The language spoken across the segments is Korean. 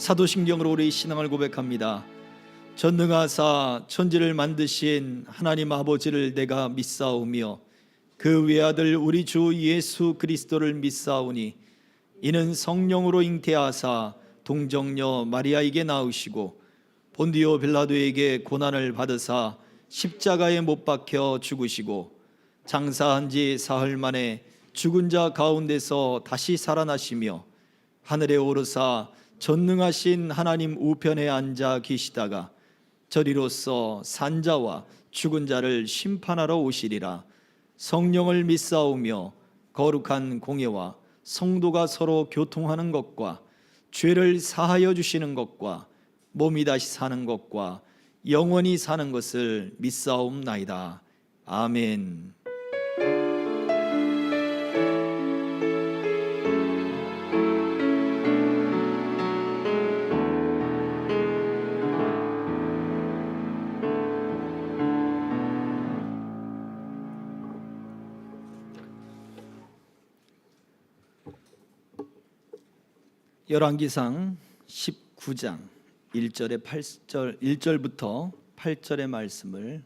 사도신경으로 우리 신앙을 고백합니다. 전능하사 천지를 만드신 하나님 아버지를 내가 믿사오며 그 외아들 우리 주 예수 그리스도를 믿사오니 이는 성령으로 잉태하사 동정녀 마리아에게 낳으시고 본디오 빌라도에게 고난을 받으사 십자가에 못 박혀 죽으시고 장사한 지 사흘 만에 죽은 자 가운데서 다시 살아나시며 하늘에 오르사 전능하신 하나님 우편에 앉아 계시다가 저리로서 산자와 죽은 자를 심판하러 오시리라. 성령을 믿사오며 거룩한 공예와 성도가 서로 교통하는 것과 죄를 사하여 주시는 것과 몸이 다시 사는 것과 영원히 사는 것을 믿사옵나이다. 아멘. 열왕기상 19장 1절부터 8절의 말씀을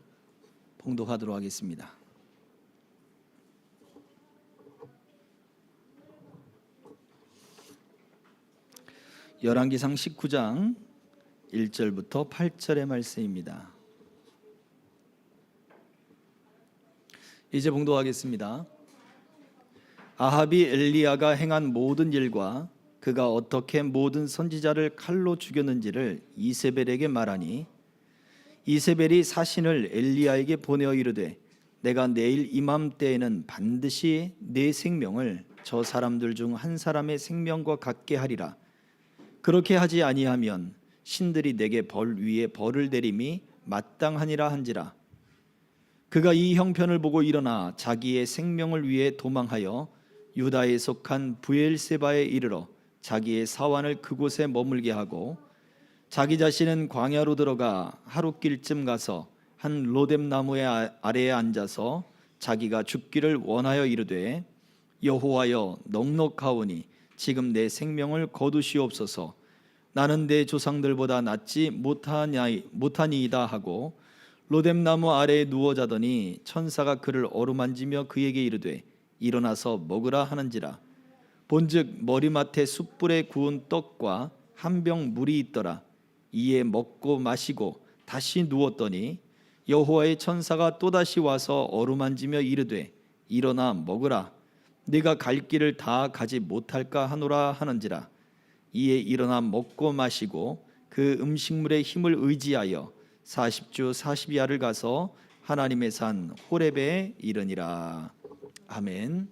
봉독하도록 하겠습니다. 열왕기상 19장 1절부터 8절의 말씀입니다. 이제 봉독하겠습니다. 아합이 엘리야가 행한 모든 일과 그가 어떻게 모든 선지자를 칼로 죽였는지를 이세벨에게 말하니 이세벨이 사신을 엘리야에게 보내어 이르되 내가 내일 이맘때에는 반드시 내 생명을 저 사람들 중 한 사람의 생명과 같게 하리라. 그렇게 하지 아니하면 신들이 내게 벌 위에 벌을 내림이 마땅하니라 한지라. 그가 이 형편을 보고 일어나 자기의 생명을 위해 도망하여 유다에 속한 브엘세바에 이르러 자기의 사환을 그곳에 머물게 하고 자기 자신은 광야로 들어가 하룻길쯤 가서 한 로뎀 나무의 아래에 앉아서 자기가 죽기를 원하여 이르되 여호와여 넉넉하오니 지금 내 생명을 거두시옵소서. 나는 내 조상들보다 낫지 못하니이다 하고 로뎀 나무 아래에 누워 자더니 천사가 그를 어루만지며 그에게 이르되 일어나서 먹으라 하는지라. 본즉 머리맡에 숯불에 구운 떡과 한 병 물이 있더라. 이에 먹고 마시고 다시 누웠더니 여호와의 천사가 또다시 와서 어루만지며 이르되 일어나 먹으라. 네가 갈 길을 다 가지 못할까 하노라 하는지라. 이에 일어나 먹고 마시고 그 음식물의 힘을 의지하여 40주 40야를 가서 하나님의 산 호렙에 이르니라. 아멘.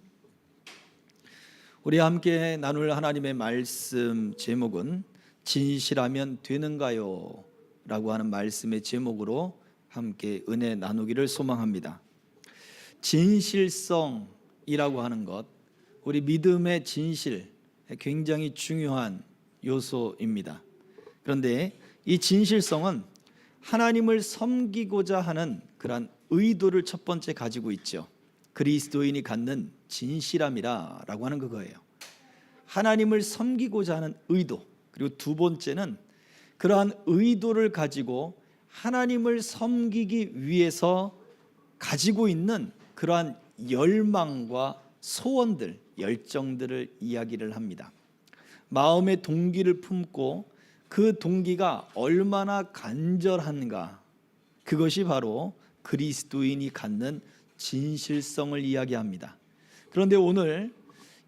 우리 함께 나눌 하나님의 말씀 제목은 진실하면 되는가요? 라고 하는 말씀의 제목으로 함께 은혜 나누기를 소망합니다. 진실성이라고 하는 것, 우리 믿음의 진실, 굉장히 중요한 요소입니다. 그런데 이 진실성은 하나님을 섬기고자 하는 그러한 의도를 첫 번째 가지고 있죠. 그리스도인이 갖는 진실함이라고 하는 그거예요. 하나님을 섬기고자 하는 의도. 그리고 두 번째는 그러한 의도를 가지고 하나님을 섬기기 위해서 가지고 있는 그러한 열망과 소원들, 열정들을 이야기를 합니다. 마음의 동기를 품고 그 동기가 얼마나 간절한가, 그것이 바로 그리스도인이 갖는 진실성을 이야기합니다. 그런데 오늘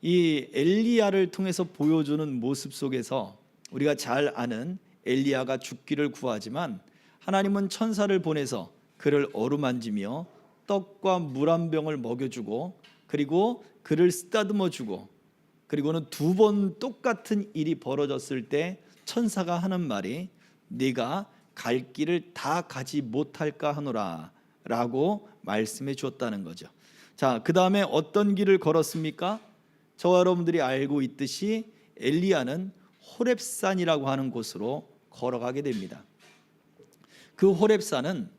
이 엘리야를 통해서 보여주는 모습 속에서 우리가 잘 아는 엘리야가 죽기를 구하지만 하나님은 천사를 보내서 그를 어루만지며 떡과 물 한 병을 먹여주고 그리고 그를 쓰다듬어 주고 그리고는 두 번 똑같은 일이 벌어졌을 때 천사가 하는 말이 네가 갈 길을 다 가지 못할까 하노라 라고 말씀해 주었다는 거죠. 자, 그 다음에 어떤 길을 걸었습니까? 저와 여러분들이 알고 있듯이 엘리야는 호렙산이라고 하는 곳으로 걸어가게 됩니다. 그 호렙산은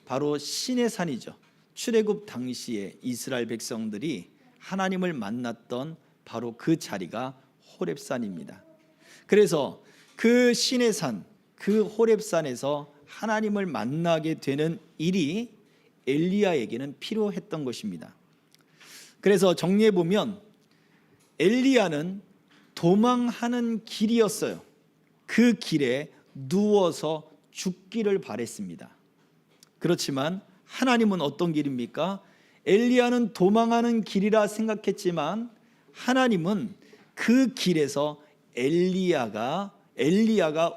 바로 신의 산이죠. 출애굽 당시에 이스라엘 백성들이 하나님을 만났던 바로 그 자리가 호렙산입니다. 그래서 그 신의 산, 그 호렙산에서 하나님을 만나게 되는 일이 엘리야에게는 필요했던 것입니다. 그래서 정리해 보면 엘리야는 도망하는 길이었어요. 그 길에 누워서 죽기를 바랬습니다. 그렇지만 하나님은 어떤 길입니까? 엘리야는 도망하는 길이라 생각했지만 하나님은 그 길에서 엘리야가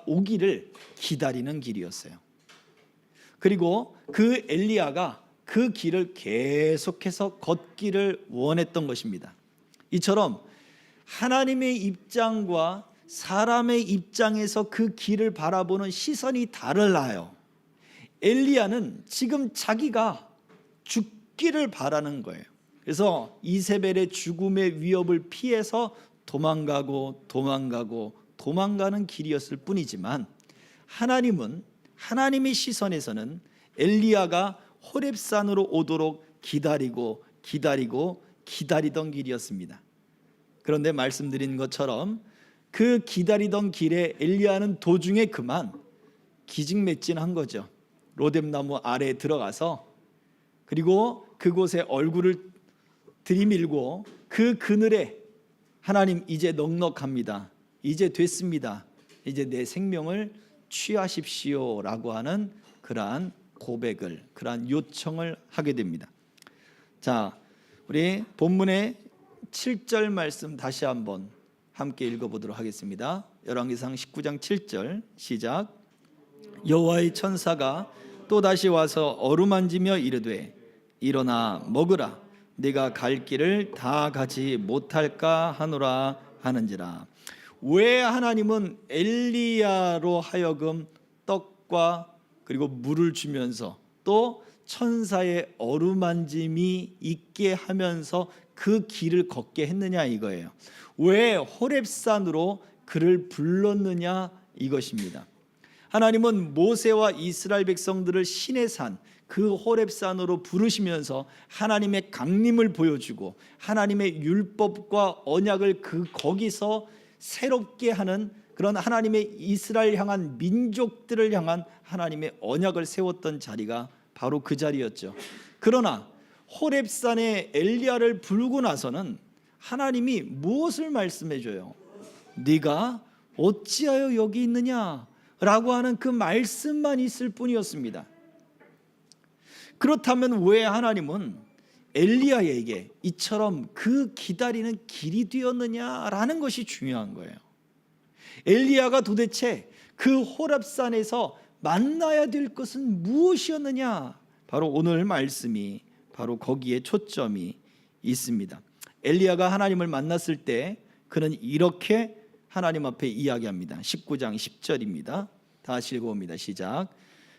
오기를 기다리는 길이었어요. 그리고 그 엘리야가 그 길을 계속해서 걷기를 원했던 것입니다. 이처럼 하나님의 입장과 사람의 입장에서 그 길을 바라보는 시선이 달라요. 엘리야는 지금 자기가 죽기를 바라는 거예요. 그래서 이세벨의 죽음의 위협을 피해서 도망가는 길이었을 뿐이지만 하나님의 시선에서는 엘리야가 호렙산으로 오도록 기다리던 길이었습니다. 그런데 말씀드린 것처럼 그 기다리던 길에 엘리야는 도중에 그만 기진맥진한 거죠. 로뎀나무 아래에 들어가서 그리고 그곳에 얼굴을 들이밀고 그 그늘에 하나님 이제 넉넉합니다. 이제 됐습니다. 이제 내 생명을 취하십시오 라고 하는 그러한 고백을, 그러한 요청을 하게 됩니다. 자, 우리 본문의 7절 말씀 다시 한번 함께 읽어보도록 하겠습니다. 열왕기상 19장 7절 시작. 여호와의 천사가 또 다시 와서 어루만지며 이르되 일어나 먹으라. 네가 갈 길을 다 가지 못할까 하노라 하는지라. 왜 하나님은 엘리야로 하여금 떡과 그리고 물을 주면서 또 천사의 어루만짐이 있게 하면서 그 길을 걷게 했느냐 이거예요. 왜 호렙산으로 그를 불렀느냐 이것입니다. 하나님은 모세와 이스라엘 백성들을 신의 산, 그 호렙산으로 부르시면서 하나님의 강림을 보여주고 하나님의 율법과 언약을 거기서 새롭게 하는 그런 하나님의 이스라엘 향한 민족들을 향한 하나님의 언약을 세웠던 자리가 바로 그 자리였죠. 그러나 호렙산에 엘리야를 부르고 나서는 하나님이 무엇을 말씀해 줘요? 네가 어찌하여 여기 있느냐 라고 하는 그 말씀만 있을 뿐이었습니다. 그렇다면 왜 하나님은 엘리야에게 이처럼 그 기다리는 길이 되었느냐라는 것이 중요한 거예요. 엘리야가 도대체 그 호렙산에서 만나야 될 것은 무엇이었느냐? 바로 오늘 말씀이 바로 거기에 초점이 있습니다. 엘리야가 하나님을 만났을 때 그는 이렇게 하나님 앞에 이야기합니다. 19장 10절입니다. 다시 읽어봅니다. 시작.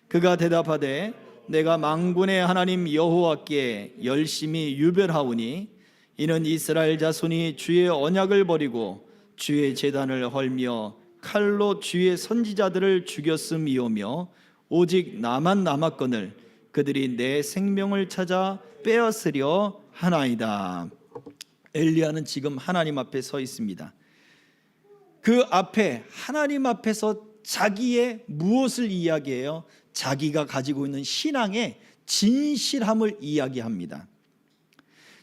그가 대답하되 내가 만군의 하나님 여호와께 열심히 유별하오니 이는 이스라엘 자손이 주의 언약을 버리고 주의 제단을 헐며 칼로 주의 선지자들을 죽였음이오며 오직 나만 남았거늘 그들이 내 생명을 찾아 빼앗으려 하나이다. 엘리야는 지금 하나님 앞에 서 있습니다. 그 앞에 하나님 앞에서 자기의 무엇을 이야기해요? 자기가 가지고 있는 신앙의 진실함을 이야기합니다.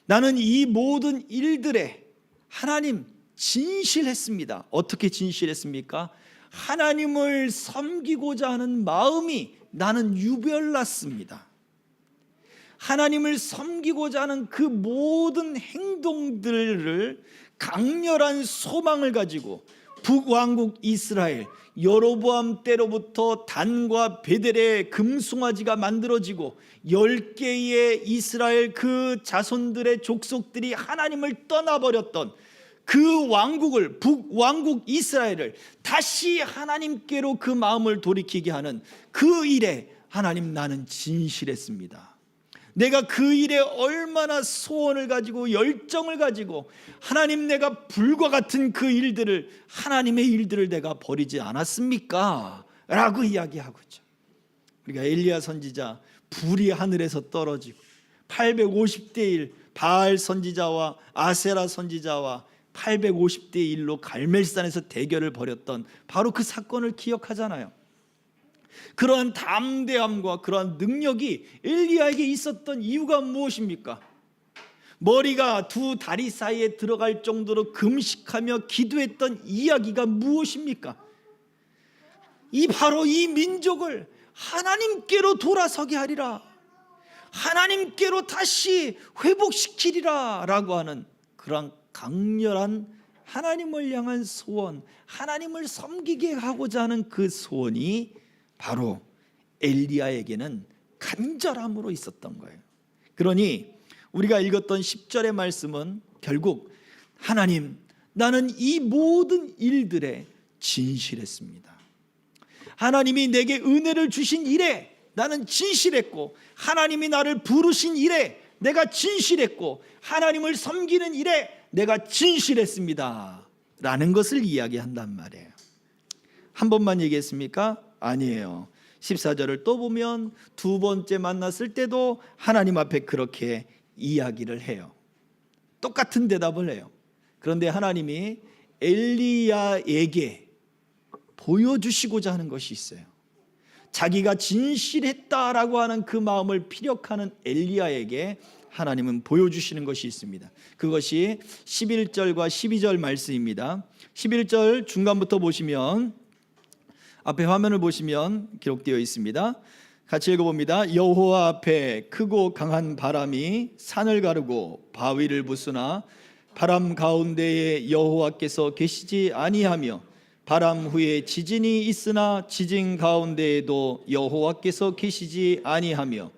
나는 이 모든 일들에 하나님 진실했습니다. 어떻게 진실했습니까? 하나님을 섬기고자 하는 마음이 나는 유별났습니다. 하나님을 섬기고자 하는 그 모든 행동들을 강렬한 소망을 가지고 북왕국 이스라엘 여로보암 때로부터 단과 베델의 금송아지가 만들어지고 10개의 이스라엘 그 자손들의 족속들이 하나님을 떠나버렸던 그 왕국을, 북왕국 이스라엘을 다시 하나님께로 그 마음을 돌이키게 하는 그 일에 하나님 나는 진실했습니다. 내가 그 일에 얼마나 소원을 가지고 열정을 가지고 하나님 내가 불과 같은 그 일들을 하나님의 일들을 내가 버리지 않았습니까? 라고 이야기하고 있죠. 우리가 엘리야 선지자 불이 하늘에서 떨어지고 850대 1 바알 선지자와 아세라 선지자와 850대 1로 갈멜산에서 대결을 벌였던 바로 그 사건을 기억하잖아요. 그러한 담대함과 그러한 능력이 엘리야에게 있었던 이유가 무엇입니까? 머리가 두 다리 사이에 들어갈 정도로 금식하며 기도했던 이야기가 무엇입니까? 바로 이 민족을 하나님께로 돌아서게 하리라, 하나님께로 다시 회복시키리라 라고 하는 그런 강렬한 하나님을 향한 소원, 하나님을 섬기게 하고자 하는 그 소원이 바로 엘리야에게는 간절함으로 있었던 거예요. 그러니 우리가 읽었던 10절의 말씀은 결국 하나님, 나는 이 모든 일들에 진실했습니다. 하나님이 내게 은혜를 주신 일에 나는 진실했고, 하나님이 나를 부르신 일에 내가 진실했고, 하나님을 섬기는 일에 내가 진실했습니다 라는 것을 이야기한단 말이에요. 한 번만 얘기했습니까? 아니에요. 14절을 또 보면 두 번째 만났을 때도 하나님 앞에 그렇게 이야기를 해요. 똑같은 대답을 해요. 그런데 하나님이 엘리야에게 보여주시고자 하는 것이 있어요. 자기가 진실했다라고 하는 그 마음을 피력하는 엘리야에게 하나님은 보여주시는 것이 있습니다. 그것이 11절과 12절 말씀입니다. 11절 중간부터 보시면, 앞에 화면을 보시면 기록되어 있습니다. 같이 읽어봅니다. 여호와 앞에 크고 강한 바람이 산을 가르고 바위를 부수나 바람 가운데에 여호와께서 계시지 아니하며, 바람 후에 지진이 있으나 지진 가운데에도 여호와께서 계시지 아니하며,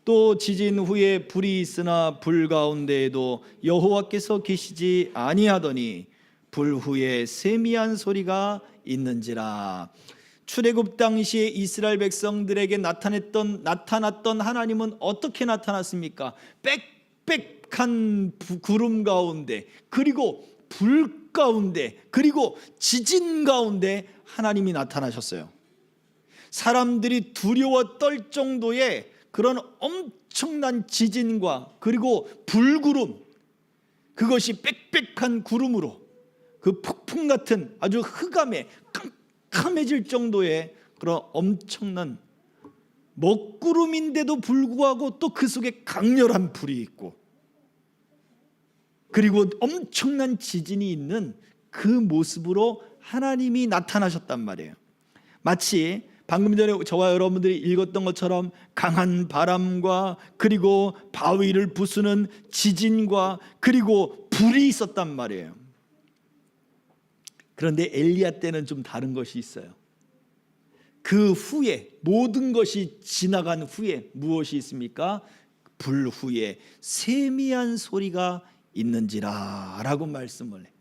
또 지진 후에 불이 있으나 불 가운데에도 여호와께서 계시지 아니하더니 불 후에 세미한 소리가 있는지라. 출애굽 당시에 이스라엘 백성들에게 나타났던 하나님은 어떻게 나타났습니까? 빽빽한 구름 가운데, 그리고 불 가운데, 그리고 지진 가운데 하나님이 나타나셨어요. 사람들이 두려워 떨 정도의 그런 엄청난 지진과 그리고 불구름, 그것이 빽빽한 구름으로 그 폭풍 같은 아주 흑암에 캄캄해질 정도의 그런 엄청난 먹구름인데도 불구하고 또 그 속에 강렬한 불이 있고, 그리고 엄청난 지진이 있는 그 모습으로 하나님이 나타나셨단 말이에요. 마치 방금 전에 저와 여러분들이 읽었던 것처럼 강한 바람과 그리고 바위를 부수는 지진과 그리고 불이 있었단 말이에요. 그런데 엘리야 때는 좀 다른 것이 있어요. 그 후에, 모든 것이 지나간 후에 무엇이 있습니까? 불 후에 세미한 소리가 있는지라 라고 말씀을 해요.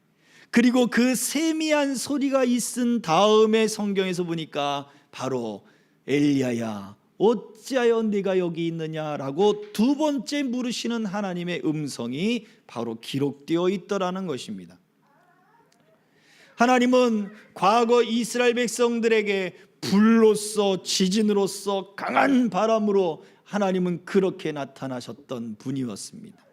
그리고 그 세미한 소리가 있은 다음에 성경에서 보니까 바로 엘리야야 어찌하여 네가 여기 있느냐라고 두 번째 물으시는 하나님의 음성이 바로 기록되어 있더라는 것입니다. 하나님은 과거 이스라엘 백성들에게 불로서, 지진으로서, 강한 바람으로 하나님은 그렇게 나타나셨던 분이었습니다.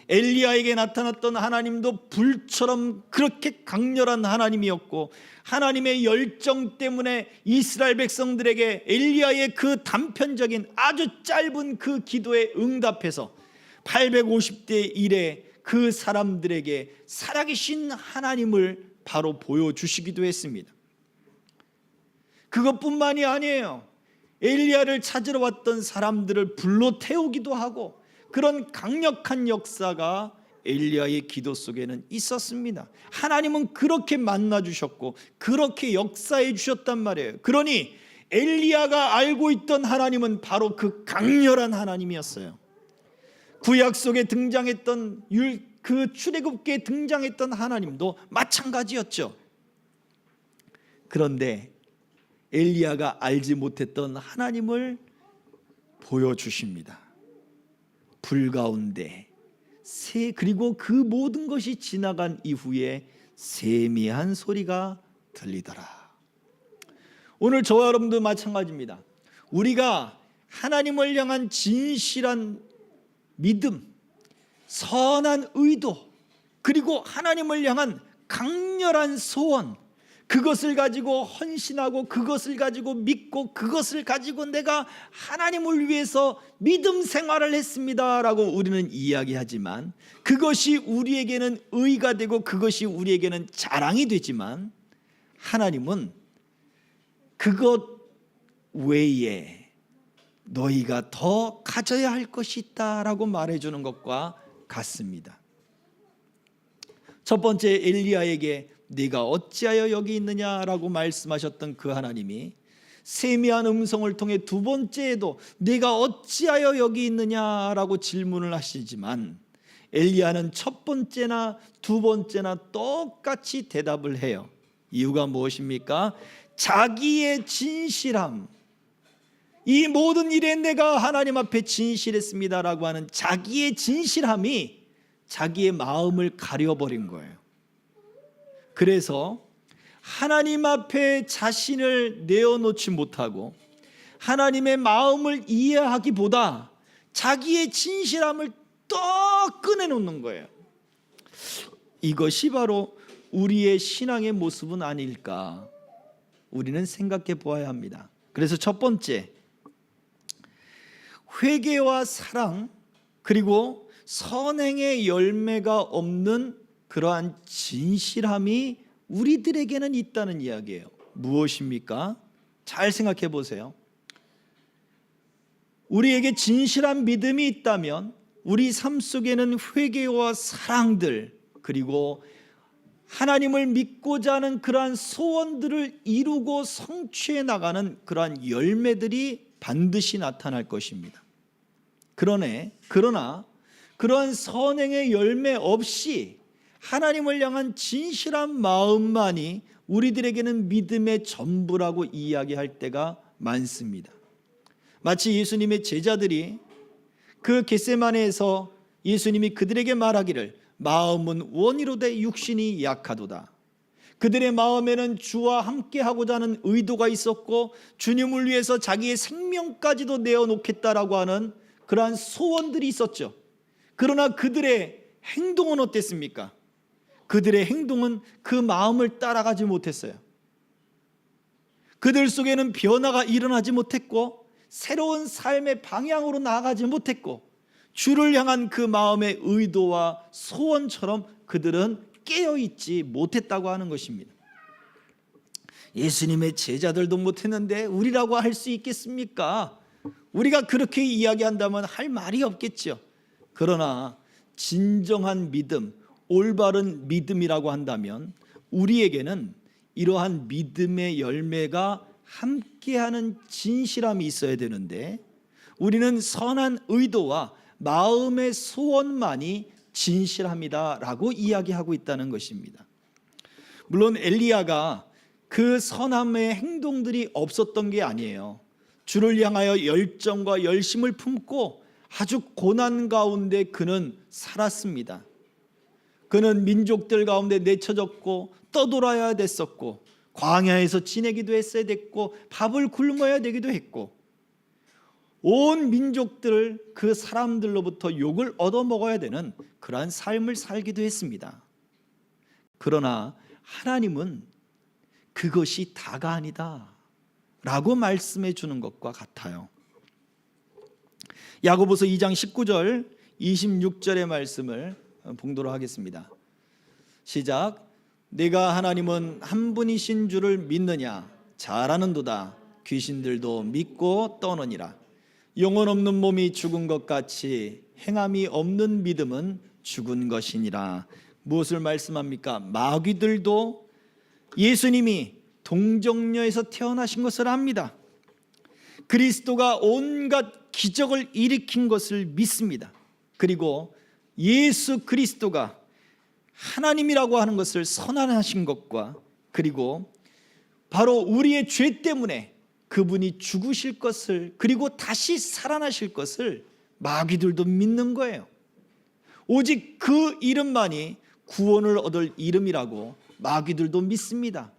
엘리야에게 나타났던 하나님도 불처럼 그렇게 강렬한 하나님이었고, 하나님의 열정 때문에 이스라엘 백성들에게 엘리야의 그 단편적인 아주 짧은 그 기도에 응답해서 850대 1의 그 사람들에게 살아계신 하나님을 바로 보여주시기도 했습니다. 그것뿐만이 아니에요. 엘리야를 찾으러 왔던 사람들을 불로 태우기도 하고, 그런 강력한 역사가 엘리야의 기도 속에는 있었습니다. 하나님은 그렇게 만나주셨고 그렇게 역사해 주셨단 말이에요. 그러니 엘리야가 알고 있던 하나님은 바로 그 강렬한 하나님이었어요. 구약 속에 등장했던 그 출애굽기에 등장했던 하나님도 마찬가지였죠. 그런데 엘리야가 알지 못했던 하나님을 보여주십니다. 불 가운데 그리고 그 모든 것이 지나간 이후에 세미한 소리가 들리더라. 오늘 저와 여러분도 마찬가지입니다. 우리가 하나님을 향한 진실한 믿음, 선한 의도, 그리고 하나님을 향한 강렬한 소원, 그것을 가지고 헌신하고 그것을 가지고 믿고 그것을 가지고 내가 하나님을 위해서 믿음 생활을 했습니다 라고 우리는 이야기하지만, 그것이 우리에게는 의의가 되고 그것이 우리에게는 자랑이 되지만, 하나님은 그것 외에 너희가 더 가져야 할 것이 있다라고 말해주는 것과 같습니다. 첫 번째, 엘리야에게 네가 어찌하여 여기 있느냐라고 말씀하셨던 그 하나님이 세미한 음성을 통해 두 번째에도 네가 어찌하여 여기 있느냐라고 질문을 하시지만, 엘리야는 첫 번째나 두 번째나 똑같이 대답을 해요. 이유가 무엇입니까? 자기의 진실함, 이 모든 일에 내가 하나님 앞에 진실했습니다라고 하는 자기의 진실함이 자기의 마음을 가려버린 거예요. 그래서 하나님 앞에 자신을 내어놓지 못하고 하나님의 마음을 이해하기보다 자기의 진실함을 또 꺼내놓는 거예요. 이것이 바로 우리의 신앙의 모습은 아닐까, 우리는 생각해 보아야 합니다. 그래서 첫 번째, 회개와 사랑 그리고 선행의 열매가 없는 그러한 진실함이 우리들에게는 있다는 이야기예요. 무엇입니까? 잘 생각해 보세요. 우리에게 진실한 믿음이 있다면 우리 삶 속에는 회개와 사랑들, 그리고 하나님을 믿고자 하는 그러한 소원들을 이루고 성취해 나가는 그러한 열매들이 반드시 나타날 것입니다. 그러나 그러한 선행의 열매 없이 하나님을 향한 진실한 마음만이 우리들에게는 믿음의 전부라고 이야기할 때가 많습니다. 마치 예수님의 제자들이 그 겟세마네에서 예수님이 그들에게 말하기를 마음은 원이로되 육신이 약하도다. 그들의 마음에는 주와 함께하고자 하는 의도가 있었고 주님을 위해서 자기의 생명까지도 내어놓겠다라고 하는 그러한 소원들이 있었죠. 그러나 그들의 행동은 어땠습니까? 그들의 행동은 그 마음을 따라가지 못했어요. 그들 속에는 변화가 일어나지 못했고 새로운 삶의 방향으로 나아가지 못했고 주를 향한 그 마음의 의도와 소원처럼 그들은 깨어있지 못했다고 하는 것입니다. 예수님의 제자들도 못했는데 우리라고 할 수 있겠습니까? 우리가 그렇게 이야기한다면 할 말이 없겠죠. 그러나 진정한 믿음, 올바른 믿음이라고 한다면 우리에게는 이러한 믿음의 열매가 함께하는 진실함이 있어야 되는데, 우리는 선한 의도와 마음의 소원만이 진실함이다라고 이야기하고 있다는 것입니다. 물론 엘리야가 그 선함의 행동들이 없었던 게 아니에요. 주를 향하여 열정과 열심을 품고 아주 고난 가운데 그는 살았습니다. 그는 민족들 가운데 내쳐졌고 떠돌아야 됐었고 광야에서 지내기도 했어야 됐고 밥을 굶어야 되기도 했고 온 민족들 그 사람들로부터 욕을 얻어먹어야 되는 그러한 삶을 살기도 했습니다. 그러나 하나님은 그것이 다가 아니다 라고 말씀해 주는 것과 같아요. 야고보서 2장 19절 26절의 말씀을 봉독을 하겠습니다. 시작. 네가 하나님은 한 분이신 줄을 믿느냐? 잘 아는도다. 귀신들도 믿고 떠느니라. 영혼 없는 몸이 죽은 것 같이 행함이 없는 믿음은 죽은 것이니라. 무엇을 말씀합니까? 마귀들도 예수님이 동정녀에서 태어나신 것을 압니다. 그리스도가 온갖 기적을 일으킨 것을 믿습니다. 그리고 예수 그리스도가 하나님이라고 하는 것을 선언하신 것과 그리고 바로 우리의 죄 때문에 그분이 죽으실 것을 그리고 다시 살아나실 것을 마귀들도 믿는 거예요. 오직 그 이름만이 구원을 얻을 이름이라고 마귀들도 믿습니다.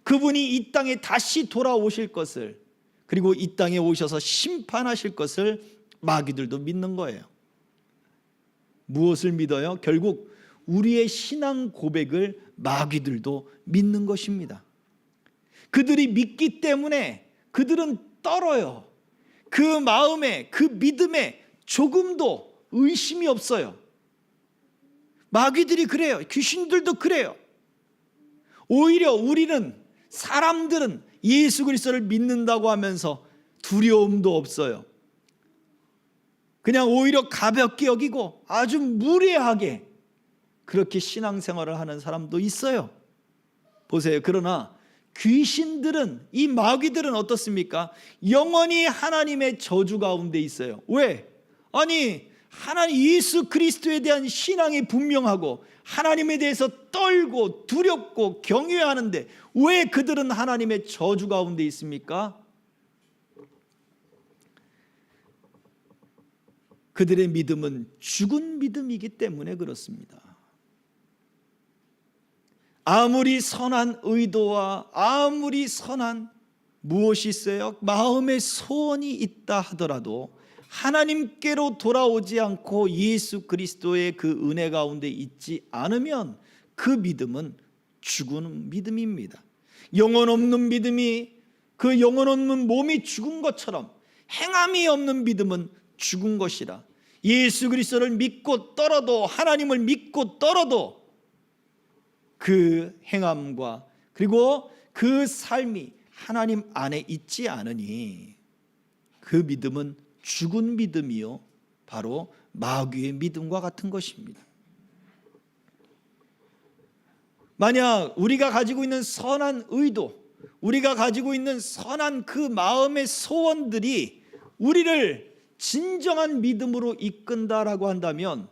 그분이 이 땅에 다시 돌아오실 것을 그리고 이 땅에 오셔서 심판하실 것을 마귀들도 믿는 거예요. 무엇을 믿어요? 결국 우리의 신앙 고백을 마귀들도 믿는 것입니다. 그들이 믿기 때문에 그들은 떨어요. 그 마음에, 그 믿음에 조금도 의심이 없어요. 마귀들이 그래요. 귀신들도 그래요. 오히려 우리는, 사람들은 예수 그리스도를 믿는다고 하면서 두려움도 없어요. 그냥 오히려 가볍게 여기고 아주 무례하게 그렇게 신앙생활을 하는 사람도 있어요. 보세요. 그러나 귀신들은, 이 마귀들은 어떻습니까? 영원히 하나님의 저주 가운데 있어요. 왜? 아니, 하나님 예수 그리스도에 대한 신앙이 분명하고 하나님에 대해서 떨고 두렵고 경외하는데 왜 그들은 하나님의 저주 가운데 있습니까? 그들의 믿음은 죽은 믿음이기 때문에 그렇습니다. 아무리 선한 의도와 아무리 선한 무엇이 있어요? 마음의 소원이 있다 하더라도 하나님께로 돌아오지 않고 예수 그리스도의 그 은혜 가운데 있지 않으면 그 믿음은 죽은 믿음입니다. 영혼 없는 믿음이, 그 영혼 없는 몸이 죽은 것처럼 행함이 없는 믿음은 죽은 것이라. 예수 그리스도를 믿고 떨어도, 하나님을 믿고 떨어도 그 행함과 그리고 그 삶이 하나님 안에 있지 않으니 그 믿음은 죽은 믿음이요, 바로 마귀의 믿음과 같은 것입니다. 만약 우리가 가지고 있는 선한 의도, 우리가 가지고 있는 선한 그 마음의 소원들이 우리를 진정한 믿음으로 이끈다라고 한다면,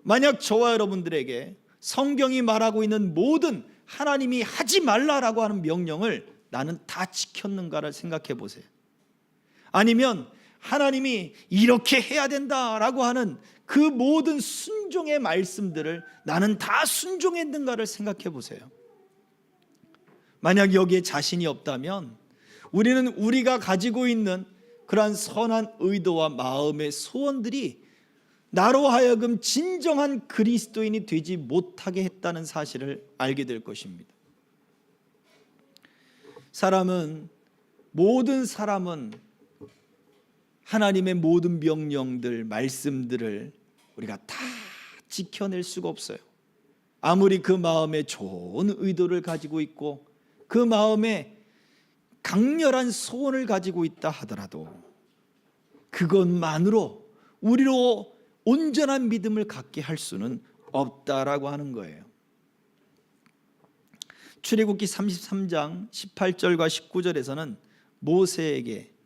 만약 저와 여러분들에게 성경이 말하고 있는 모든 하나님이 하지 말라라고 하는 명령을 나는 다 지켰는가를 생각해 보세요. 아니면 하나님이 이렇게 해야 된다라고 하는 그 모든 순종의 말씀들을 나는 다 순종했는가를 생각해 보세요. 만약 여기에 자신이 없다면 우리는 우리가 가지고 있는 그러한 선한 의도와 마음의 소원들이 나로 하여금 진정한 그리스도인이 되지 못하게 했다는 사실을 알게 될 것입니다. 모든 사람은 하나님의 모든 명령들, 말씀들을 우리가 다 지켜낼 수가 없어요. 아무리 그 마음에 좋은 의도를 가지고 있고 그 마음에 강렬한 소원을 가지고 있다 하더라도 그것만으로 우리로 온전한 믿음을 갖게 할 수는 없다라고 하는 거예요. 출애굽기 33장 18절과 19절에서는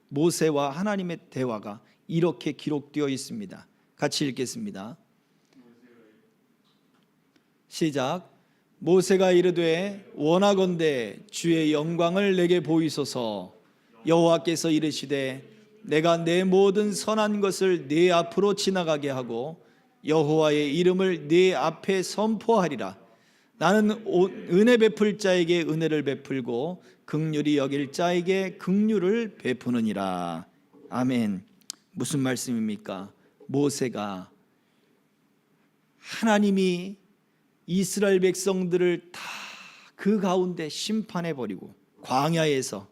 모세와 하나님의 대화가 이렇게 기록되어 있습니다. 같이 읽겠습니다. 시작. 모세가 이르되 원하건대 주의 영광을 내게 보이소서. 여호와께서 이르시되 내가 내 모든 선한 것을 네 앞으로 지나가게 하고 여호와의 이름을 네 앞에 선포하리라. 나는 은혜 베풀 자에게 은혜를 베풀고 긍휼히 여길 자에게 긍휼을 베푸느니라. 아멘. 무슨 말씀입니까? 모세가 하나님이 이스라엘 백성들을 다 그 가운데 심판해 버리고 광야에서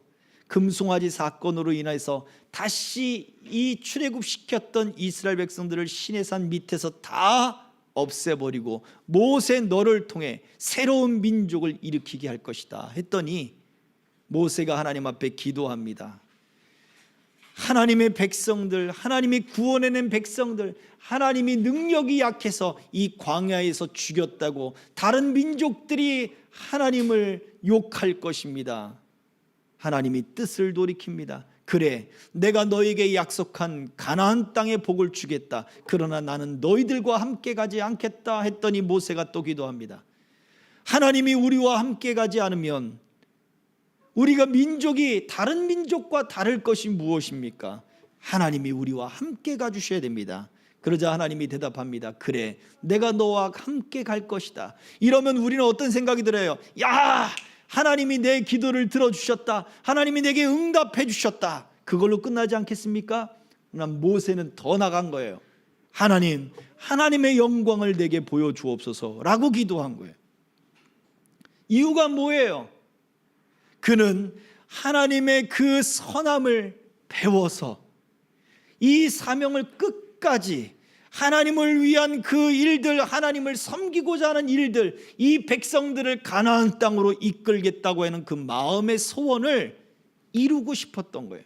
금송아지 사건으로 인해서 다시 이 출애굽시켰던 이스라엘 백성들을 시내산 밑에서 다 없애버리고 모세 너를 통해 새로운 민족을 일으키게 할 것이다 했더니 모세가 하나님 앞에 기도합니다. 하나님의 백성들, 하나님이 구원해낸 백성들, 하나님이 능력이 약해서 이 광야에서 죽였다고 다른 민족들이 하나님을 욕할 것입니다. 하나님이 뜻을 돌이킵니다. 그래, 내가 너에게 약속한 가나안 땅의 복을 주겠다. 그러나 나는 너희들과 함께 가지 않겠다 했더니 모세가 또 기도합니다. 하나님이 우리와 함께 가지 않으면 우리가 민족이 다른 민족과 다를 것이 무엇입니까? 하나님이 우리와 함께 가주셔야 됩니다. 그러자 하나님이 대답합니다. 그래, 내가 너와 함께 갈 것이다. 이러면 우리는 어떤 생각이 들어요? 야, 하나님이 내 기도를 들어주셨다. 하나님이 내게 응답해 주셨다. 그걸로 끝나지 않겠습니까? 그럼 모세는 더 나간 거예요. 하나님, 하나님의 영광을 내게 보여주옵소서라고 기도한 거예요. 이유가 뭐예요? 그는 하나님의 그 선함을 배워서 이 사명을 끝까지 하나님을 위한 그 일들, 하나님을 섬기고자 하는 일들, 이 백성들을 가나안 땅으로 이끌겠다고 하는 그 마음의 소원을 이루고 싶었던 거예요.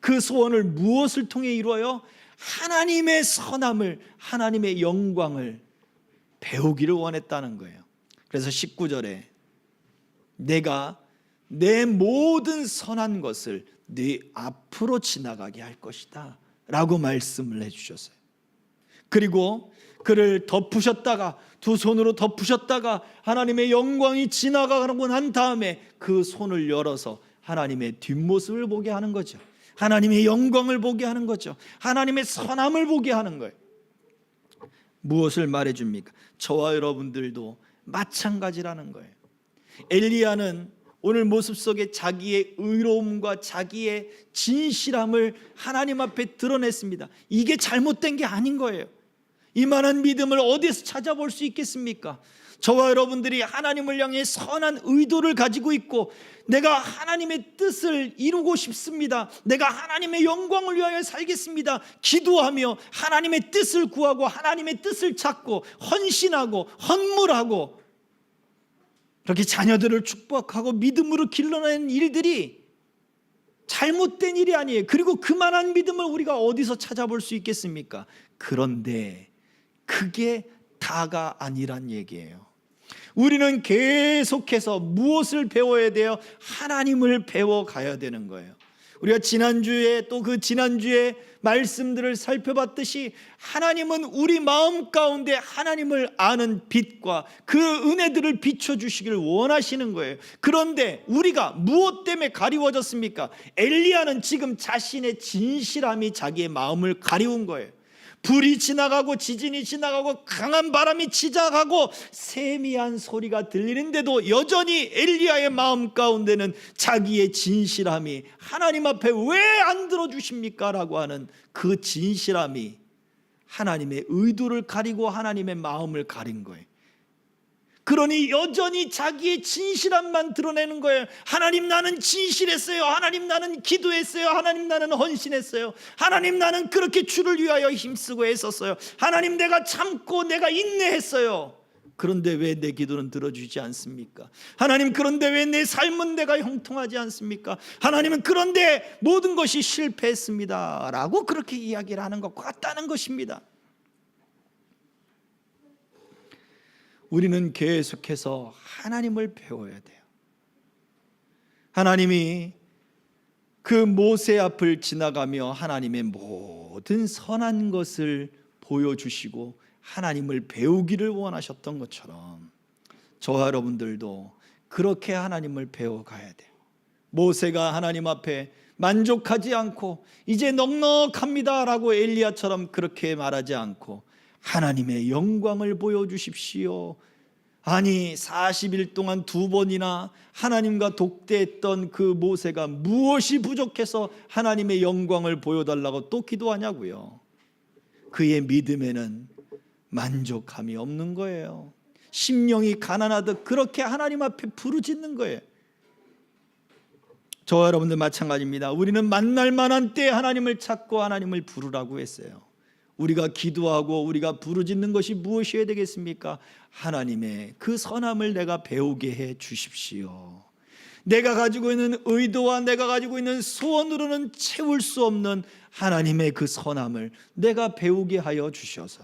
그 소원을 무엇을 통해 이루어요? 하나님의 선함을, 하나님의 영광을 배우기를 원했다는 거예요. 그래서 19절에 내가 내 모든 선한 것을 네 앞으로 지나가게 할 것이다 라고 말씀을 해주셨어요. 그리고 그를 덮으셨다가, 두 손으로 덮으셨다가 하나님의 영광이 지나가고 난 다음에 그 손을 열어서 하나님의 뒷모습을 보게 하는 거죠. 하나님의 영광을 보게 하는 거죠. 하나님의 선함을 보게 하는 거예요. 무엇을 말해줍니까? 저와 여러분들도 마찬가지라는 거예요. 엘리야는 오늘 모습 속에 자기의 의로움과 자기의 진실함을 하나님 앞에 드러냈습니다. 이게 잘못된 게 아닌 거예요. 이만한 믿음을 어디서 찾아볼 수 있겠습니까? 저와 여러분들이 하나님을 향해 선한 의도를 가지고 있고, 내가 하나님의 뜻을 이루고 싶습니다, 내가 하나님의 영광을 위하여 살겠습니다, 기도하며 하나님의 뜻을 구하고 하나님의 뜻을 찾고 헌신하고 헌물하고 그렇게 자녀들을 축복하고 믿음으로 길러내는 일들이 잘못된 일이 아니에요. 그리고 그만한 믿음을 우리가 어디서 찾아볼 수 있겠습니까? 그런데 그게 다가 아니란 얘기예요. 우리는 계속해서 무엇을 배워야 돼요? 하나님을 배워가야 되는 거예요. 우리가 지난주에 또 그 지난주에 말씀들을 살펴봤듯이 하나님은 우리 마음 가운데 하나님을 아는 빛과 그 은혜들을 비춰주시기를 원하시는 거예요. 그런데 우리가 무엇 때문에 가리워졌습니까? 엘리야는 지금 자신의 진실함이 자기의 마음을 가리운 거예요. 불이 지나가고 지진이 지나가고 강한 바람이 지나가고 세미한 소리가 들리는데도 여전히 엘리야의 마음 가운데는 자기의 진실함이, 하나님 앞에 왜 안 들어주십니까? 라고 하는 그 진실함이 하나님의 의도를 가리고 하나님의 마음을 가린 거예요. 그러니 여전히 자기의 진실함만 드러내는 거예요. 하나님, 나는 진실했어요. 하나님, 나는 기도했어요. 하나님, 나는 헌신했어요. 하나님, 나는 그렇게 주를 위하여 힘쓰고 애썼어요. 하나님, 내가 참고 내가 인내했어요. 그런데 왜 내 기도는 들어주지 않습니까? 하나님, 그런데 왜 내 삶은 내가 형통하지 않습니까? 하나님은 그런데 모든 것이 실패했습니다 라고 그렇게 이야기를 하는 것과 같다는 것입니다. 우리는 계속해서 하나님을 배워야 돼요. 하나님이 그 모세 앞을 지나가며 하나님의 모든 선한 것을 보여주시고 하나님을 배우기를 원하셨던 것처럼 저와 여러분들도 그렇게 하나님을 배워가야 돼요. 모세가 하나님 앞에 만족하지 않고 이제 넉넉합니다 라고 엘리야처럼 그렇게 말하지 않고 하나님의 영광을 보여주십시오. 아니 40일 동안 2번이나 하나님과 독대했던 그 모세가 무엇이 부족해서 하나님의 영광을 보여달라고 또 기도하냐고요. 그의 믿음에는 만족함이 없는 거예요. 심령이 가난하듯 그렇게 하나님 앞에 부르짖는 거예요. 저와 여러분들 마찬가지입니다. 우리는 만날 만한 때에 하나님을 찾고 하나님을 부르라고 했어요. 우리가 기도하고 우리가 부르짖는 것이 무엇이어야 되겠습니까? 하나님의 그 선함을 내가 배우게 해 주십시오. 내가 가지고 있는 의도와 내가 가지고 있는 소원으로는 채울 수 없는 하나님의 그 선함을 내가 배우게 하여 주셔서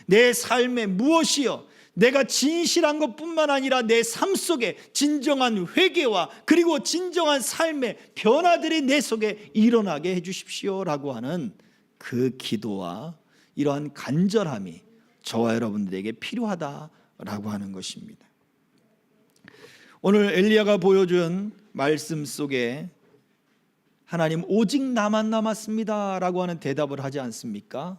내 삶에 무엇이요? 내가 진실한 것뿐만 아니라 내 삶 속에 진정한 회개와 그리고 진정한 삶의 변화들이 내 속에 일어나게 해 주십시오라고 하는 그 기도와 이러한 간절함이 저와 여러분들에게 필요하다라고 하는 것입니다. 오늘 엘리야가 보여준 말씀 속에 하나님 오직 나만 남았습니다 라고 하는 대답을 하지 않습니까?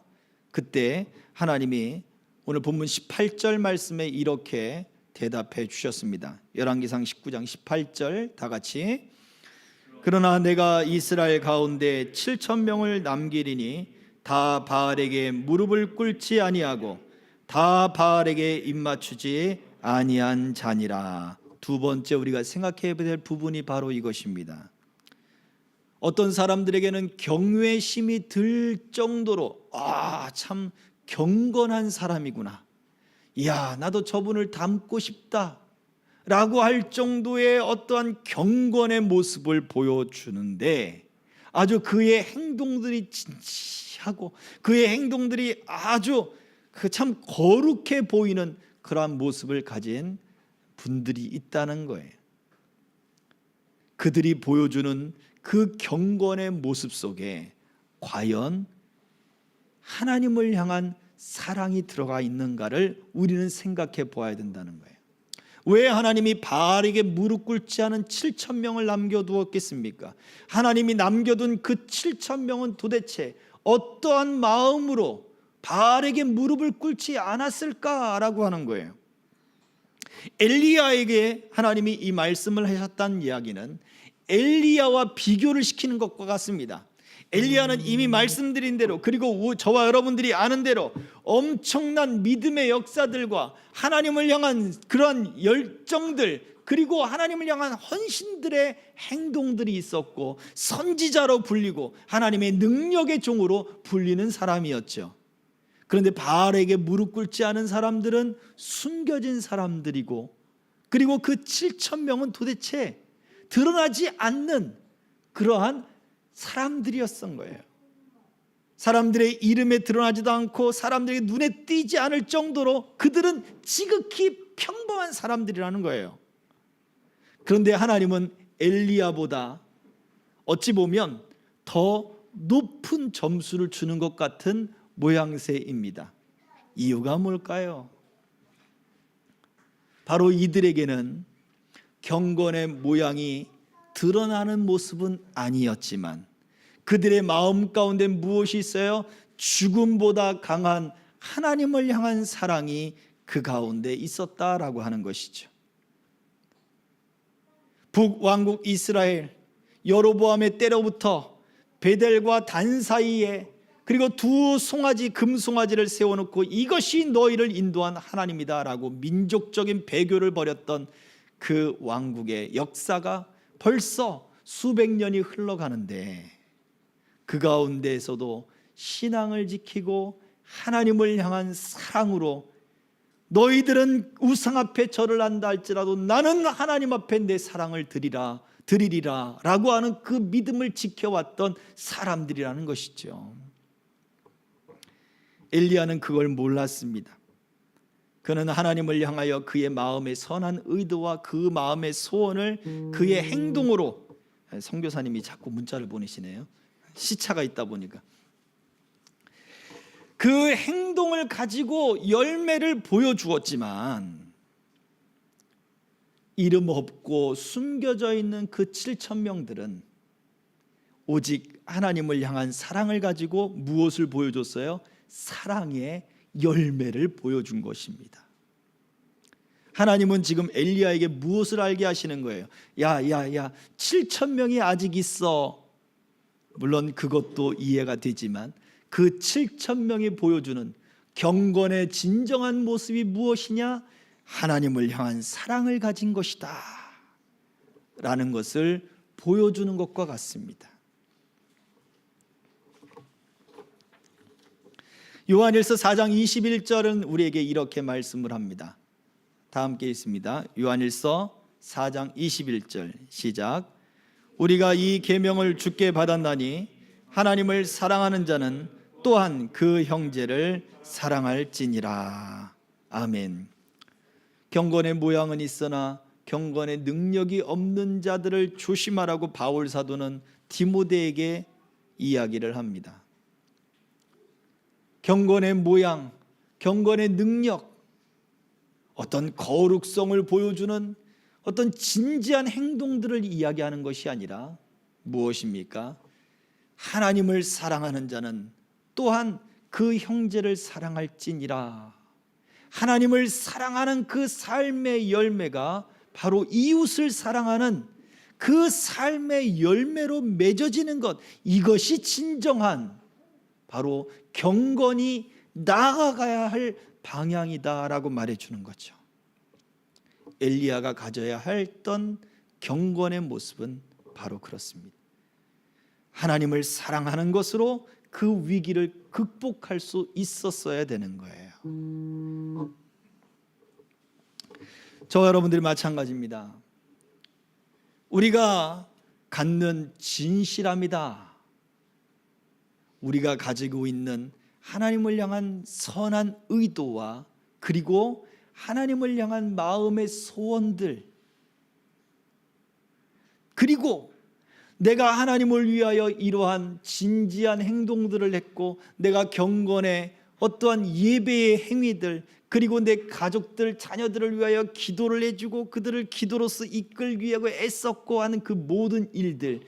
그때 하나님이 오늘 본문 18절 말씀에 이렇게 대답해 주셨습니다. 열왕기상 19장 18절 다 같이. 그러나 내가 이스라엘 가운데 7,000명을 남기리니 다 바알에게 무릎을 꿇지 아니하고 다 바알에게 입맞추지 아니한 자니라. 두 번째 우리가 생각해야 될 부분이 바로 이것입니다. 어떤 사람들에게는 경외심이 들 정도로 참 경건한 사람이구나, 이야 나도 저분을 닮고 싶다 라고 할 정도의 어떠한 경건의 모습을 보여주는데, 아주 그의 행동들이 진지하고 그의 행동들이 아주 참 거룩해 보이는 그러한 모습을 가진 분들이 있다는 거예요. 그들이 보여주는 그 경건의 모습 속에 과연 하나님을 향한 사랑이 들어가 있는가를 우리는 생각해 보아야 된다는 거예요. 왜 하나님이 바알에게 무릎 꿇지 않은 7천 명을 남겨두었겠습니까? 하나님이 남겨둔 그 7천 명은 도대체 어떠한 마음으로 바알에게 무릎을 꿇지 않았을까라고 하는 거예요. 엘리야에게 하나님이 이 말씀을 하셨다는 이야기는 엘리야와 비교를 시키는 것과 같습니다. 엘리야는 이미 말씀드린 대로, 그리고 저와 여러분들이 아는 대로 엄청난 믿음의 역사들과 하나님을 향한 그런 열정들, 그리고 하나님을 향한 헌신들의 행동들이 있었고 선지자로 불리고 하나님의 능력의 종으로 불리는 사람이었죠. 그런데 바알에게 무릎 꿇지 않은 사람들은 숨겨진 사람들이고, 그리고 그 7천 명은 도대체 드러나지 않는 그러한 사람들이었던 거예요. 사람들의 이름에 드러나지도 않고 사람들에게 눈에 띄지 않을 정도로 그들은 지극히 평범한 사람들이라는 거예요. 그런데 하나님은 엘리야보다 어찌 보면 더 높은 점수를 주는 것 같은 모양새입니다. 이유가 뭘까요? 바로 이들에게는 경건의 모양이 드러나는 모습은 아니었지만 그들의 마음 가운데 무엇이 있어요? 죽음보다 강한 하나님을 향한 사랑이 그 가운데 있었다라고 하는 것이죠. 북왕국 이스라엘 여로보암의 때로부터 베델과 단 사이에, 그리고 두 송아지 금송아지를 세워놓고 이것이 너희를 인도한 하나님이다 라고 민족적인 배교를 벌였던 그 왕국의 역사가 벌써 수백 년이 흘러가는데, 그 가운데에서도 신앙을 지키고 하나님을 향한 사랑으로 너희들은 우상 앞에 절을 한다 할지라도 나는 하나님 앞에 내 사랑을 드리리라 라고 하는 그 믿음을 지켜왔던 사람들이라는 것이죠. 엘리야는 그걸 몰랐습니다. 그는 하나님을 향하여 그의 마음의 선한 의도와 그 마음의 소원을 그의 행동으로, 선교사님이 자꾸 문자를 보내시네요. 시차가 있다 보니까 그 행동을 가지고 열매를 보여주었지만 이름 없고 숨겨져 있는 그 7천 명들은 오직 하나님을 향한 사랑을 가지고 무엇을 보여줬어요? 사랑의 열매를 보여준 것입니다. 하나님은 지금 엘리야에게 무엇을 알게 하시는 거예요? 야 7천 명이 아직 있어. 물론 그것도 이해가 되지만 그 7천 명이 보여주는 경건의 진정한 모습이 무엇이냐? 하나님을 향한 사랑을 가진 것이다 라는 것을 보여주는 것과 같습니다. 요한일서 4장 21절은 우리에게 이렇게 말씀을 합니다. 다 함께 있습니다. 요한일서 4장 21절 시작. 우리가 이 계명을 주께 받았나니 하나님을 사랑하는 자는 또한 그 형제를 사랑할지니라. 아멘. 경건의 모양은 있으나 경건의 능력이 없는 자들을 조심하라고 바울 사도는 디모데에게 이야기를 합니다. 경건의 모양, 경건의 능력, 어떤 거룩성을 보여주는 어떤 진지한 행동들을 이야기하는 것이 아니라 무엇입니까? 하나님을 사랑하는 자는 또한 그 형제를 사랑할지니라. 하나님을 사랑하는 그 삶의 열매가 바로 이웃을 사랑하는 그 삶의 열매로 맺어지는 것, 이것이 진정한 바로 경건히 나아가야 할 방향이다라고 말해주는 거죠. 엘리야가 가져야 했던 경건의 모습은 바로 그렇습니다. 하나님을 사랑하는 것으로 그 위기를 극복할 수 있었어야 되는 거예요. 저와 여러분들이 마찬가지입니다. 우리가 갖는 진실함이다. 우리가 가지고 있는 하나님을 향한 선한 의도와 그리고 하나님을 향한 마음의 소원들, 그리고 내가 하나님을 위하여 이러한 진지한 행동들을 했고 내가 경건의 어떠한 예배의 행위들, 그리고 내 가족들, 자녀들을 위하여 기도를 해주고 그들을 기도로서 이끌기 위하여 애썼고 하는 그 모든 일들,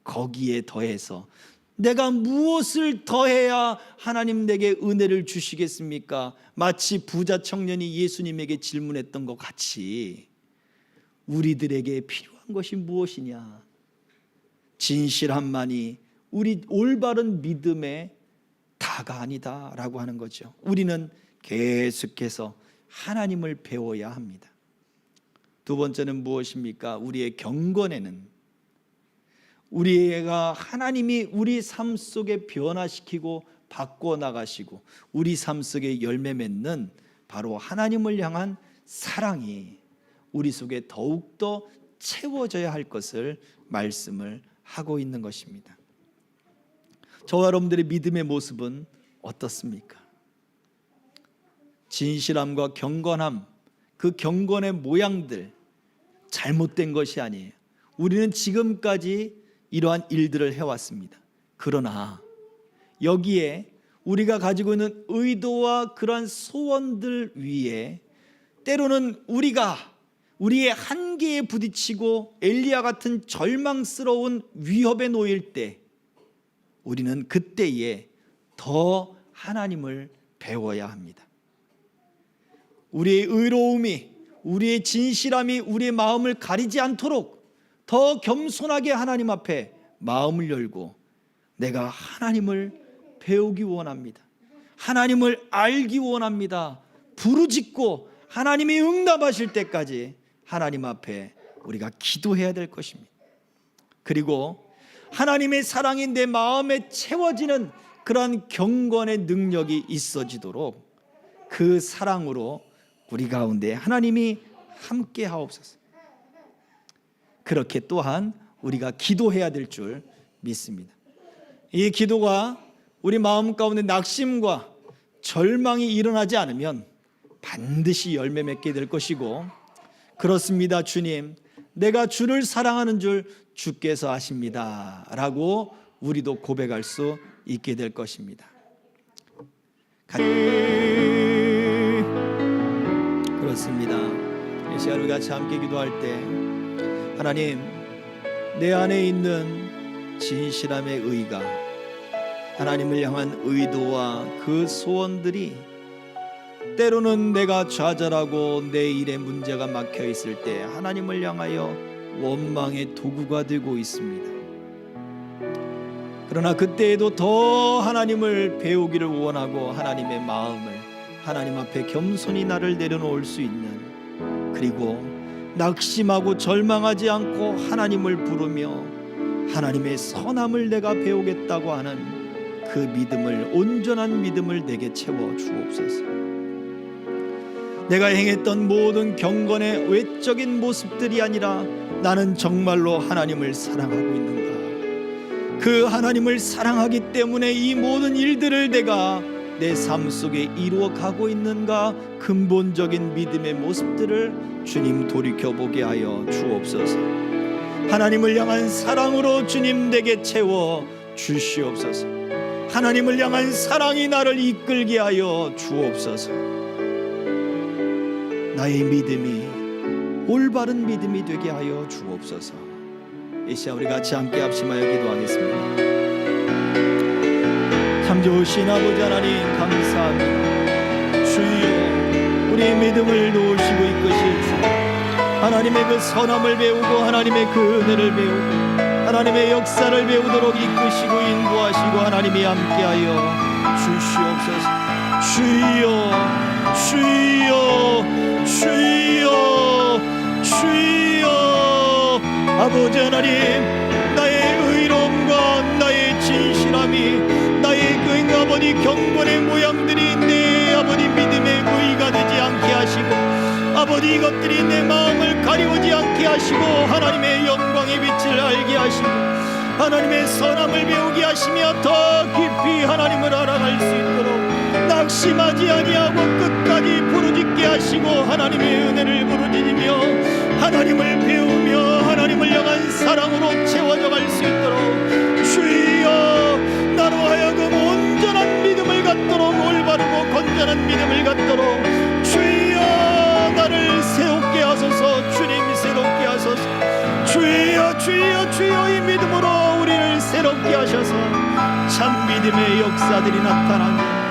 거기에 더해서 내가 무엇을 더해야 하나님 내게 은혜를 주시겠습니까? 마치 부자 청년이 예수님에게 질문했던 것 같이 우리들에게 필요한 것이 무엇이냐? 진실함만이 우리 올바른 믿음의 다가 아니다라고 하는 거죠. 우리는 계속해서 하나님을 배워야 합니다. 두 번째는 무엇입니까? 우리의 경건에는 우리가 하나님이 우리 삶 속에 변화시키고 바꿔 나가시고 우리 삶 속에 열매 맺는 바로 하나님을 향한 사랑이 우리 속에 더욱더 채워져야 할 것을 말씀을 하고 있는 것입니다. 저와 여러분들의 믿음의 모습은 어떻습니까? 진실함과 경건함, 그 경건의 모양들 잘못된 것이 아니에요. 우리는 지금까지 이러한 일들을 해왔습니다. 그러나 여기에 우리가 가지고 있는 의도와 그러한 소원들 위에 때로는 우리의 한계에 부딪히고 엘리야 같은 절망스러운 위협에 놓일 때 우리는 그때에 더 하나님을 배워야 합니다. 우리의 의로움이, 우리의 진실함이 우리의 마음을 가리지 않도록 더 겸손하게 하나님 앞에 마음을 열고 내가 하나님을 배우기 원합니다. 하나님을 알기 원합니다. 부르짖고 하나님이 응답하실 때까지 하나님 앞에 우리가 기도해야 될 것입니다. 그리고 하나님의 사랑이 내 마음에 채워지는 그러한 경건의 능력이 있어지도록 그 사랑으로 우리 가운데 하나님이 함께 하옵소서. 그렇게 또한 우리가 기도해야 될 줄 믿습니다. 이 기도가 우리 마음 가운데 낙심과 절망이 일어나지 않으면 반드시 열매 맺게 될 것이고, 그렇습니다 주님, 내가 주를 사랑하는 줄 주께서 아십니다 라고 우리도 고백할 수 있게 될 것입니다. 그렇습니다. 이 시간 우리 같이 함께 기도할 때 하나님, 내 안에 있는 진실함의 의가, 하나님을 향한 의도와 그 소원들이 때로는 내가 좌절하고 내 일에 문제가 막혀 있을 때 하나님을 향하여 원망의 도구가 되고 있습니다. 그러나 그때에도 더 하나님을 배우기를 원하고 하나님의 마음을 하나님 앞에 겸손히 나를 내려놓을 수 있는, 그리고 낙심하고 절망하지 않고 하나님을 부르며 하나님의 선함을 내가 배우겠다고 하는 그 믿음을, 온전한 믿음을 내게 채워 주옵소서. 내가 행했던 모든 경건의 외적인 모습들이 아니라 나는 정말로 하나님을 사랑하고 있는가, 그 하나님을 사랑하기 때문에 이 모든 일들을 내가 내 삶 속에 이루어 가고 있는가, 근본적인 믿음의 모습들을 주님 돌이켜보게 하여 주옵소서. 하나님을 향한 사랑으로 주님 내게 채워 주시옵소서. 하나님을 향한 사랑이 나를 이끌게 하여 주옵소서. 나의 믿음이 올바른 믿음이 되게 하여 주옵소서. 이 시간 우리 같이 함께 합심하여 기도하겠습니다. 참 좋으신 아버지 하나님, 감사합니다. 주여, 우리의 믿음을 도우시고 이끄실 주, 하나님의 그 선함을 배우고 하나님의 그 은혜를 배우고 하나님의 역사를 배우도록 이끄시고 인도하시고 하나님이 함께하여 주시옵소서. 주여 주여 주여 주여. 아버지 하나님, 나의 의로움과 나의 진실함이, 나의 그 아버지 경건의 모양들이 내 아버지 믿음의 의가 되지 않게 하시고, 아버지 이것들이 내 마음을 가리우지 않게 하시고, 하나님의 영광의 빛을 알게 하시고, 하나님의 선함을 배우게 하시며 더 깊이 하나님을 알아갈 수 있도록 낙심하지 아니하고 끝까지 부르짖게 하시고, 하나님의 은혜를 부르짖으며 하나님을 배우며 하나님을 향한 사랑으로 채워져 갈 수 있도록 주여, 나로 하여금 온전한 믿음을 갖도록, 올바르고 건전한 믿음을 갖도록 주여 나를 새롭게 하소서. 주님 새롭게 하소서. 주여 주여 주여, 이 믿음으로 우리를 새롭게 하셔서 참 믿음의 역사들이 나타나는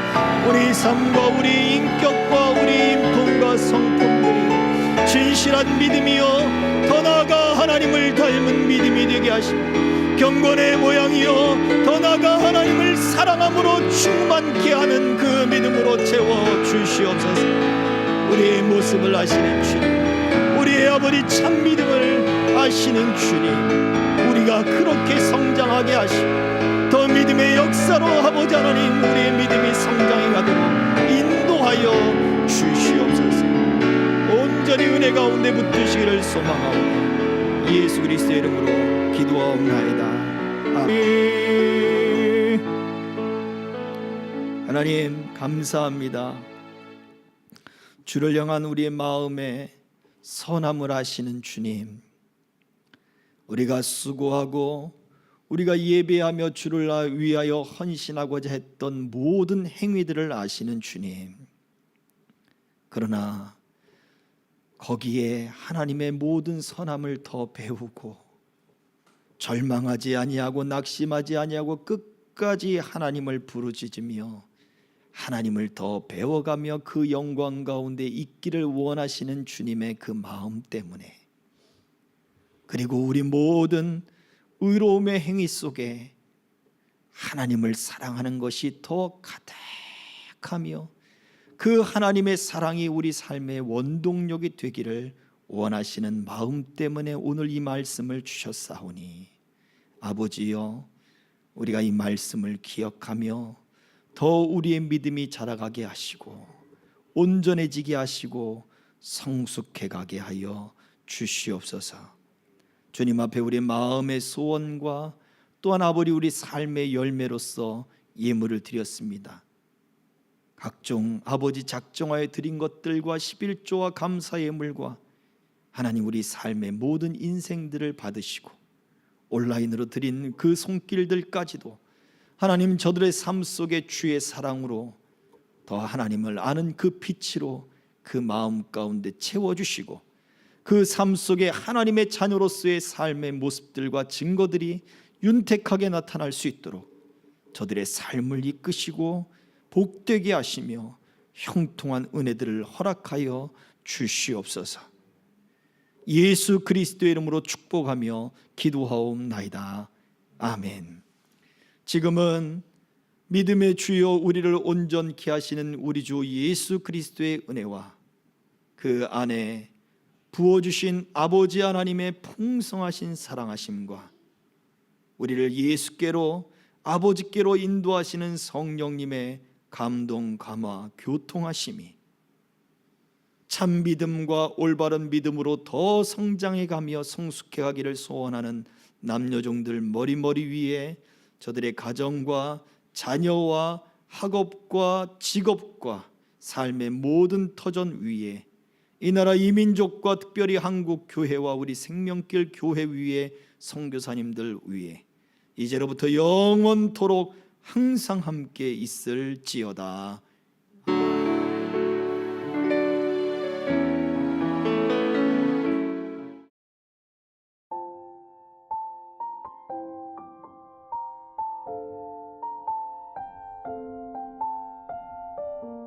우리 삶과 우리 인격과 우리 인품과 성품들이 진실한 믿음이요, 더 나아가 하나님을 닮은 믿음이 되게 하시고, 경건의 모양이요, 더 나아가 하나님을 사랑함으로 충만케 하는 그 믿음으로 채워 주시옵소서. 우리의 모습을 아시는 주님, 우리의 아버지 참 믿음을 아시는 주님, 우리가 그렇게 성장하게 하시고 더 믿음의 역사로 아버지 하나님 우리의 믿음이 성장해 가도록 인도하여 주시옵소서. 온전히 은혜 가운데 붙드시기를 소망하오니 예수 그리스도의 이름으로 기도하옵나이다. 아멘. 하나님 감사합니다. 주를 향한 우리의 마음에 선함을 아시는 주님, 우리가 수고하고 우리가 예배하며 주를 위하여 헌신하고자 했던 모든 행위들을 아시는 주님, 그러나 거기에 하나님의 모든 선함을 더 배우고 절망하지 아니하고 낙심하지 아니하고 끝까지 하나님을 부르짖으며 하나님을 더 배워가며 그 영광 가운데 있기를 원하시는 주님의 그 마음 때문에, 그리고 우리 모든 의로움의 행위 속에 하나님을 사랑하는 것이 더 가득하며 그 하나님의 사랑이 우리 삶의 원동력이 되기를 원하시는 마음 때문에 오늘 이 말씀을 주셨사오니, 아버지여, 우리가 이 말씀을 기억하며 더 우리의 믿음이 자라가게 하시고 온전해지게 하시고 성숙해 가게 하여 주시옵소서. 주님 앞에 우리 마음의 소원과 또한 아버지 우리 삶의 열매로서 예물을 드렸습니다. 각종 아버지 작정하여 드린 것들과 11조와 감사 예물과 하나님 우리 삶의 모든 인생들을 받으시고 온라인으로 드린 그 손길들까지도 하나님 저들의 삶 속에 주의 사랑으로 더 하나님을 아는 그 빛으로 그 마음 가운데 채워주시고 그 삶 속에 하나님의 자녀로서의 삶의 모습들과 증거들이 윤택하게 나타날 수 있도록 저들의 삶을 이끄시고 복되게 하시며 형통한 은혜들을 허락하여 주시옵소서. 예수 그리스도의 이름으로 축복하며 기도하옵나이다. 아멘. 지금은 믿음의 주여 우리를 온전케 하시는 우리 주 예수 그리스도의 은혜와 그 안에 부어주신 아버지 하나님의 풍성하신 사랑하심과 우리를 예수께로 아버지께로 인도하시는 성령님의 감동, 감화, 교통하심이 참 믿음과 올바른 믿음으로 더 성장해가며 성숙해가기를 소원하는 남녀종들 머리머리 위에 저들의 가정과 자녀와 학업과 직업과 삶의 모든 터전 위에 이 나라 이민족과 특별히 한국 교회와 우리 생명길 교회 위에 선교사님들 위에 이제로부터 영원토록 항상 함께 있을지어다.